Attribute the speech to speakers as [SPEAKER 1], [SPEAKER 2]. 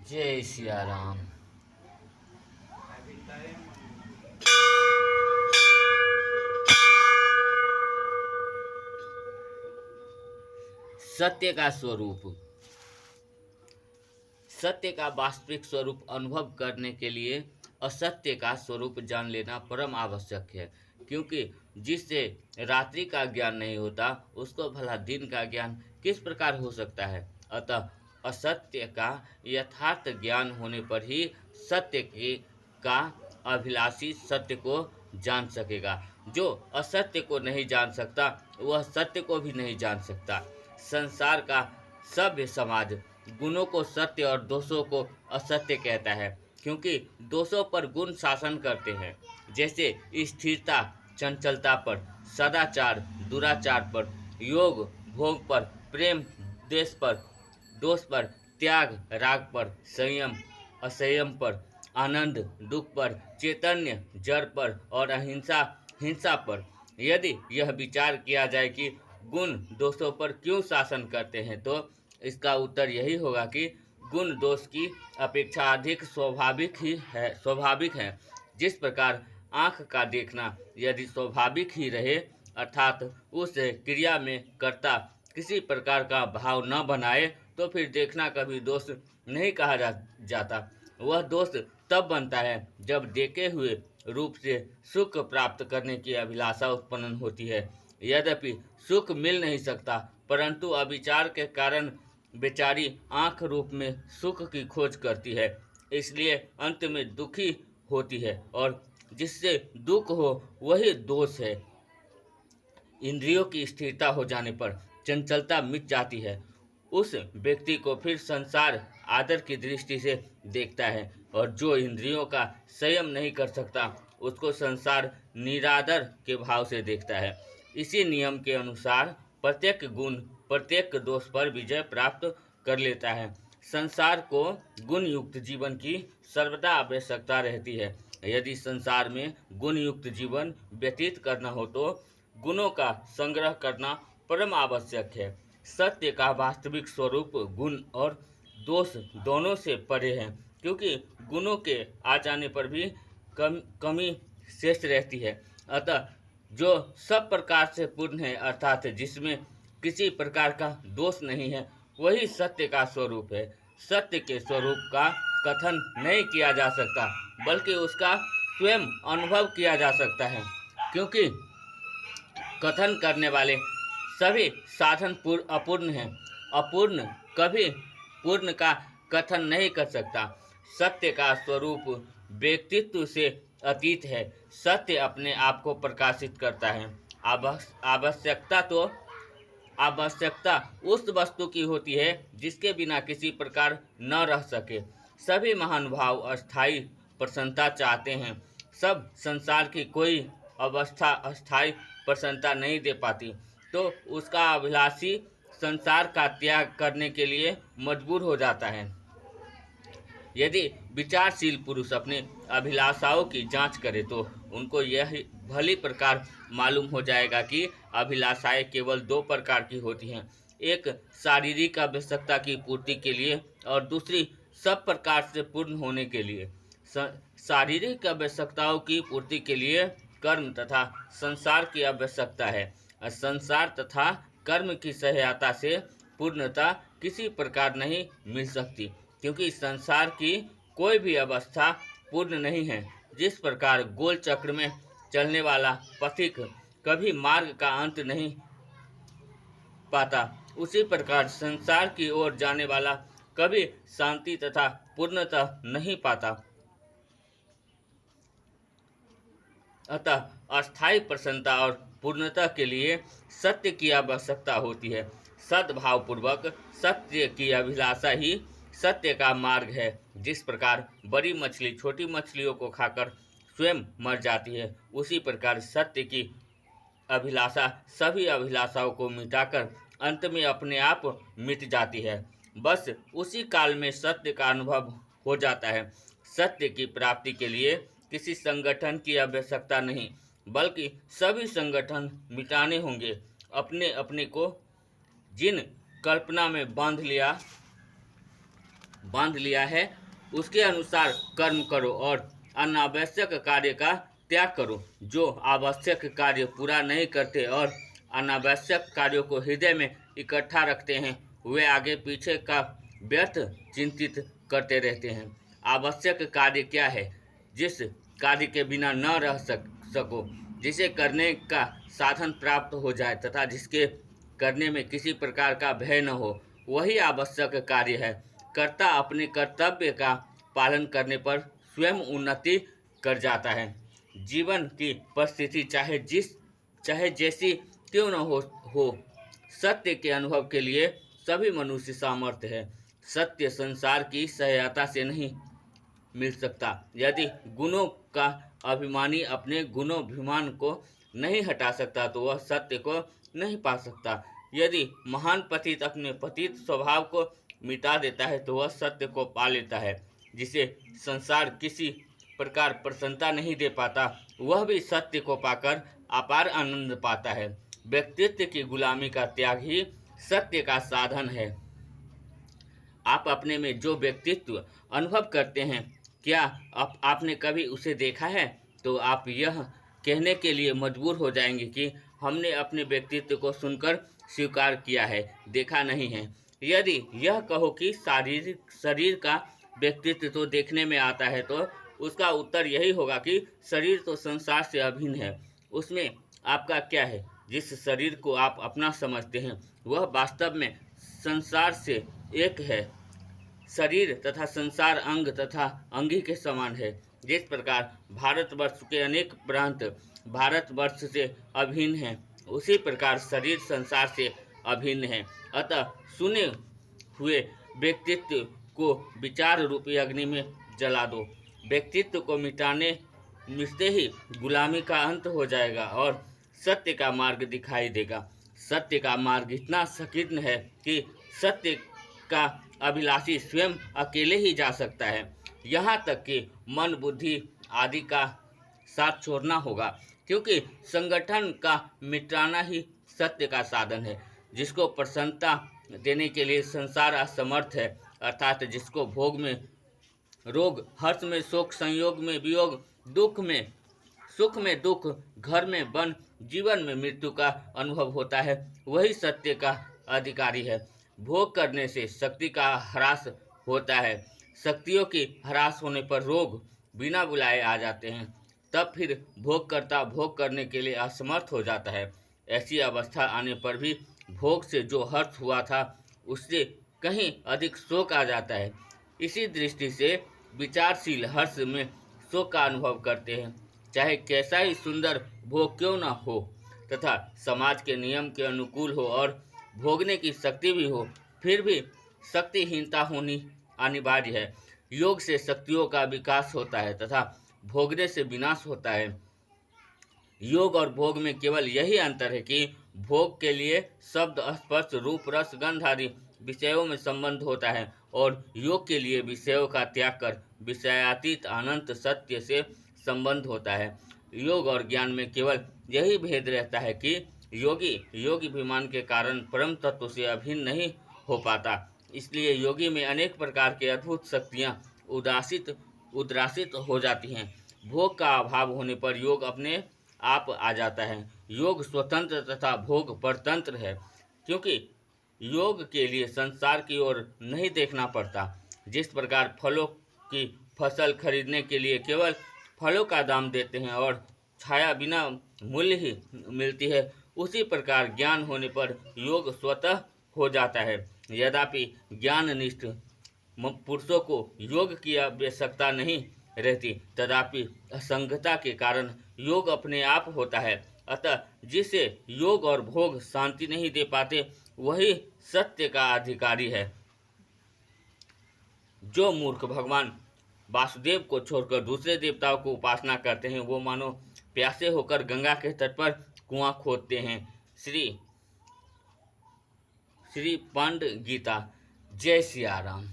[SPEAKER 1] जय सिया राम। सत्य का स्वरूप। सत्य का वास्तविक स्वरूप अनुभव करने के लिए असत्य का स्वरूप जान लेना परम आवश्यक है, क्योंकि जिससे रात्रि का ज्ञान नहीं होता उसको भला दिन का ज्ञान किस प्रकार हो सकता है। अतः असत्य का यथार्थ ज्ञान होने पर ही सत्य की का अभिलाषी सत्य को जान सकेगा। जो असत्य को नहीं जान सकता वह सत्य को भी नहीं जान सकता। संसार का सभ्य समाज गुणों को सत्य और दोषों को असत्य कहता है, क्योंकि दोषों पर गुण शासन करते हैं, जैसे स्थिरता चंचलता पर, सदाचार दुराचार पर, योग भोग पर, प्रेम देश पर, दोष पर, त्याग राग पर, संयम असंयम पर, आनंद दुख पर, चैतन्य जड़ पर और अहिंसा हिंसा पर। यदि यह विचार किया जाए कि गुण दोषों पर क्यों शासन करते हैं, तो इसका उत्तर यही होगा कि गुण दोष की अपेक्षा अधिक स्वाभाविक है। जिस प्रकार आँख का देखना यदि स्वाभाविक ही रहे, अर्थात उस क्रिया में कर्ता किसी प्रकार का भाव न बनाए, तो फिर देखना कभी दोष नहीं कहा जाता। वह दोष तब बनता है जब देखे हुए रूप से सुख प्राप्त करने की अभिलाषा उत्पन्न होती है। यद्यपि सुख मिल नहीं सकता, परंतु अविचार के कारण बेचारी आँख रूप में सुख की खोज करती है, इसलिए अंत में दुखी होती है, और जिससे दुख हो वही दोष है। इंद्रियों की स्थिरता हो जाने पर चंचलता मिट जाती है। उस व्यक्ति को फिर संसार आदर की दृष्टि से देखता है, और जो इंद्रियों का संयम नहीं कर सकता उसको संसार निरादर के भाव से देखता है। इसी नियम के अनुसार प्रत्येक गुण प्रत्येक दोष पर विजय प्राप्त कर लेता है। संसार को गुण युक्त जीवन की सर्वदा आवश्यकता रहती है। यदि संसार में गुण युक्त जीवन व्यतीत करना हो तो गुणों का संग्रह करना परम आवश्यक है। सत्य का वास्तविक स्वरूप गुण और दोष दोनों से परे है, क्योंकि गुणों के आ जाने पर भी कमी शेष रहती है। अतः जो सब प्रकार से पूर्ण है, अर्थात जिसमें किसी प्रकार का दोष नहीं है, वही सत्य का स्वरूप है। सत्य के स्वरूप का कथन नहीं किया जा सकता, बल्कि उसका स्वयं अनुभव किया जा सकता है, क्योंकि कथन करने वाले सभी साधन अपूर्ण हैं। अपूर्ण कभी पूर्ण का कथन नहीं कर सकता। सत्य का स्वरूप व्यक्तित्व से अतीत है। सत्य अपने आप को प्रकाशित करता है। आवश्यकता उस वस्तु की होती है जिसके बिना किसी प्रकार न रह सके। सभी महानुभाव अस्थायी प्रसन्नता चाहते हैं। सब संसार की कोई अवस्था अस्थायी प्रसन्नता नहीं दे पाती, तो उसका अभिलाषी संसार का त्याग करने के लिए मजबूर हो जाता है। यदि विचारशील पुरुष अपने अभिलाषाओं की जांच करे तो उनको यह भली प्रकार मालूम हो जाएगा कि अभिलाषाएं केवल दो प्रकार की होती हैं, एक शारीरिक आवश्यकता की पूर्ति के लिए और दूसरी सब प्रकार से पूर्ण होने के लिए। शारीरिक आवश्यकताओं की पूर्ति के लिए कर्म तथा संसार की आवश्यकता है। संसार तथा कर्म की सहायता से पूर्णता किसी प्रकार नहीं मिल सकती, क्योंकि संसार की कोई भी अवस्था पूर्ण नहीं है। जिस प्रकार गोल चक्र में चलने वाला पथिक कभी मार्ग का अंत नहीं पाता, उसी प्रकार संसार की ओर जाने वाला कभी शांति तथा पूर्णता नहीं पाता। अतः अस्थायी प्रसन्नता और पूर्णता के लिए सत्य की आवश्यकता होती है। सद्भावपूर्वक सत्य की अभिलाषा ही सत्य का मार्ग है। जिस प्रकार बड़ी मछली छोटी मछलियों को खाकर स्वयं मर जाती है, उसी प्रकार सत्य की अभिलाषा सभी अभिलाषाओं को मिटाकर अंत में अपने आप मिट जाती है। बस उसी काल में सत्य का अनुभव हो जाता है। सत्य की प्राप्ति के लिए किसी संगठन की आवश्यकता नहीं, बल्कि सभी संगठन मिटाने होंगे। अपने अपने को जिन कल्पना में बांध लिया बांध लिया है उसके अनुसार कर्म करो और अनावश्यक कार्य का त्याग करो। जो आवश्यक कार्य पूरा नहीं करते और अनावश्यक कार्यों को हृदय में इकट्ठा रखते हैं वे आगे पीछे का व्यर्थ चिंतित करते रहते हैं। आवश्यक कार्य क्या है? जिस कार्य के बिना न रह सको, जिसे करने का साधन प्राप्त हो जाए तथा जिसके करने में किसी प्रकार का भय न हो, वही आवश्यक कार्य है। कर्ता अपने कर्तव्य का पालन करने पर स्वयं उन्नति कर जाता है। जीवन की परिस्थिति चाहे जैसी क्यों न हो, सत्य के अनुभव के लिए सभी मनुष्य सामर्थ्य है। सत्य संसार की सहायता से नहीं मिल सकता। यदि गुणों का अभिमानी अपने गुणोभिमान को नहीं हटा सकता तो वह सत्य को नहीं पा सकता। यदि महान पतित अपने पतित स्वभाव को मिटा देता है तो वह सत्य को पा लेता है। जिसे संसार किसी प्रकार प्रसन्नता नहीं दे पाता वह भी सत्य को पाकर अपार आनंद पाता है। व्यक्तित्व की गुलामी का त्याग ही सत्य का साधन है। आप अपने में जो व्यक्तित्व अनुभव करते हैं, क्या आपने कभी उसे देखा है? तो आप यह कहने के लिए मजबूर हो जाएंगे कि हमने अपने व्यक्तित्व को सुनकर स्वीकार किया है, देखा नहीं है। यदि यह कहो कि शरीर का व्यक्तित्व तो देखने में आता है तो उसका उत्तर यही होगा कि शरीर तो संसार से अभिन्न है, उसमें आपका क्या है? जिस शरीर को आप अपना समझते हैं वह वास्तव में संसार से एक है। शरीर तथा संसार अंग तथा अंगी के समान है। जिस प्रकार भारतवर्ष के अनेक प्रांत भारतवर्ष से अभिन्न हैं, उसी प्रकार शरीर संसार से अभिन्न है। अतः सुने हुए व्यक्तित्व को विचार रूपी अग्नि में जला दो। व्यक्तित्व को मिटते ही गुलामी का अंत हो जाएगा और सत्य का मार्ग दिखाई देगा। सत्य का मार्ग इतना संकीर्ण है कि सत्य का अभिलाषी स्वयं अकेले ही जा सकता है। यहाँ तक कि मन बुद्धि आदि का साथ छोड़ना होगा, क्योंकि संगठन का मिटाना ही सत्य का साधन है। जिसको प्रसन्नता देने के लिए संसार असमर्थ है, अर्थात जिसको भोग में रोग, हर्ष में शोक, संयोग में वियोग, दुख में सुख में दुख, घर में वन, जीवन में मृत्यु का अनुभव होता है, वही सत्य का अधिकारी है। भोग करने से शक्ति का ह्रास होता है। शक्तियों की ह्रास होने पर रोग बिना बुलाए आ जाते हैं। तब फिर भोगकर्ता भोग करने के लिए असमर्थ हो जाता है। ऐसी अवस्था आने पर भी भोग से जो हर्ष हुआ था उससे कहीं अधिक शोक आ जाता है। इसी दृष्टि से विचारशील हर्ष में शोक का अनुभव करते हैं, चाहे कैसा ही सुंदर भोग क्यों न हो तथा समाज के नियम के अनुकूल हो और भोगने की शक्ति भी हो, फिर भी शक्तिहीनता होनी अनिवार्य है। योग से शक्तियों का विकास होता है तथा भोगने से विनाश होता है। योग और भोग में केवल यही अंतर है कि भोग के लिए शब्द, स्पर्श, रूप, रस, गंध आदि विषयों में संबंध होता है और योग के लिए विषयों का त्याग कर विषयातीत अनंत सत्य से संबंध होता है। योग और ज्ञान में केवल यही भेद रहता है कि योगी अभिमान के कारण परम तत्व से अभिन्न नहीं हो पाता। इसलिए योगी में अनेक प्रकार के अद्भुत शक्तियाँ उद्रासित हो जाती हैं। भोग का अभाव होने पर योग अपने आप आ जाता है। योग स्वतंत्र तथा भोग परतंत्र है, क्योंकि योग के लिए संसार की ओर नहीं देखना पड़ता। जिस प्रकार फलों की फसल खरीदने के लिए केवल फलों का दाम देते हैं और छाया बिना मूल्य ही मिलती है, उसी प्रकार ज्ञान होने पर योग स्वतः हो जाता है। यद्यपि ज्ञाननिष्ठ पुरुषों को योग की आवश्यकता नहीं रहती, तथापि असंगता के कारण योग अपने आप होता है। अतः जिसे योग और भोग शांति नहीं दे पाते वही सत्य का अधिकारी है। जो मूर्ख भगवान वासुदेव को छोड़कर दूसरे देवताओं को उपासना करते हैं वो मानो प्यासे होकर गंगा के तट पर कुआं खोदते हैं। श्री पांड गीता। जय सिया राम।